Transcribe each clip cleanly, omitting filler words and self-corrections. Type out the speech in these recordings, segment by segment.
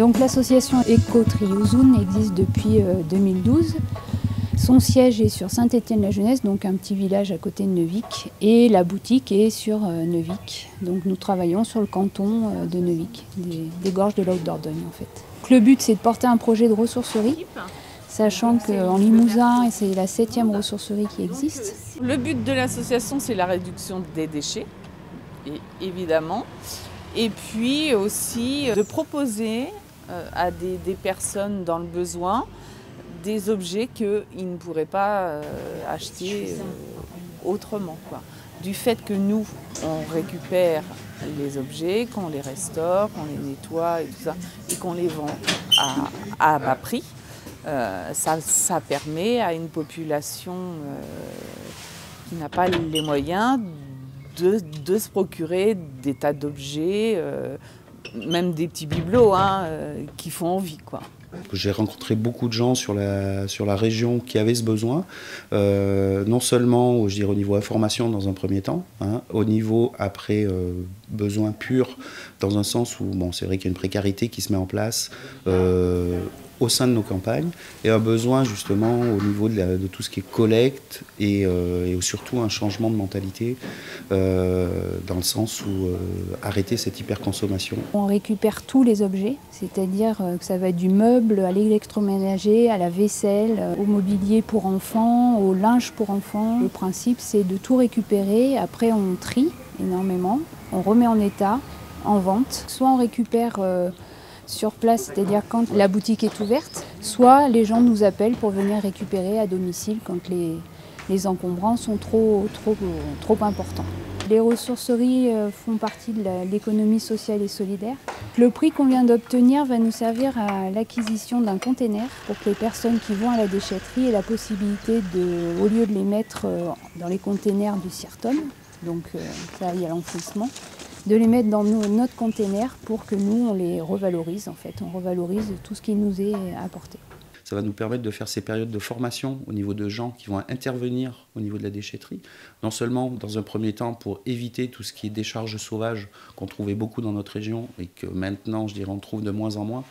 Donc l'association Éco-Triozoun existe depuis 2012. Son siège est sur Saint-Étienne-la-Jeunesse, donc un petit village à côté de Neuvic, et la boutique est sur Neuvic. Donc nous travaillons sur le canton de Neuvic, des gorges de la Haute-Dordogne en fait. Donc, le but c'est de porter un projet de ressourcerie, sachant qu'en Limousin c'est la 7e ressourcerie qui existe. Le but de l'association c'est la réduction des déchets, évidemment, et puis aussi de proposer à des personnes dans le besoin des objets qu'ils ne pourraient pas acheter autrement, quoi. Du fait que nous, on récupère les objets, qu'on les restaure, qu'on les nettoie et tout ça, et qu'on les vend à bas prix, ça permet à une population qui n'a pas les moyens de se procurer des tas d'objets, même des petits bibelots qui font envie, quoi. J'ai rencontré beaucoup de gens sur la région qui avaient ce besoin, non seulement je dirais, au niveau information dans un premier temps, au niveau après besoin pur, dans un sens où bon, c'est vrai qu'il y a une précarité qui se met en place au sein de nos campagnes, et un besoin justement au niveau de tout ce qui est collecte et surtout un changement de mentalité dans le sens où arrêter cette hyperconsommation. On récupère tous les objets, c'est-à-dire que ça va être du meuble à l'électroménager, à la vaisselle, au mobilier pour enfants, au linge pour enfants. Le principe c'est de tout récupérer, après on trie énormément, on remet en état, en vente. Soit on récupère sur place, c'est-à-dire quand la boutique est ouverte, soit les gens nous appellent pour venir récupérer à domicile quand les encombrants sont trop importants. Les ressourceries font partie de l'économie sociale et solidaire. Le prix qu'on vient d'obtenir va nous servir à l'acquisition d'un container pour que les personnes qui vont à la déchetterie aient la possibilité, au lieu de les mettre dans les containers du CIRTOM, donc ça il y a l'enfouissement, de les mettre dans notre container pour que nous, on les revalorise en fait. On revalorise tout ce qui nous est apporté. Ça va nous permettre de faire ces périodes de formation au niveau de gens qui vont intervenir au niveau de la déchetterie. Non seulement dans un premier temps pour éviter tout ce qui est décharge sauvage qu'on trouvait beaucoup dans notre région et que maintenant, je dirais, on trouve de moins en moins.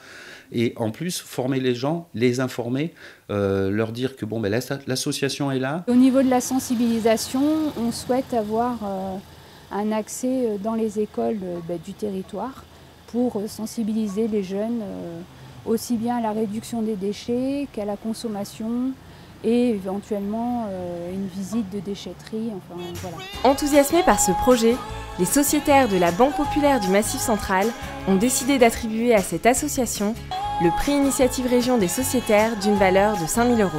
Et en plus, former les gens, les informer, leur dire que bon, ben, l'association est là. Au niveau de la sensibilisation, on souhaite avoir un accès dans les écoles du territoire pour sensibiliser les jeunes aussi bien à la réduction des déchets qu'à la consommation et éventuellement une visite de déchetterie. Enfin, voilà. Enthousiasmés par ce projet, les sociétaires de la Banque Populaire du Massif Central ont décidé d'attribuer à cette association le prix Initiative Région des sociétaires d'une valeur de 5 000 €.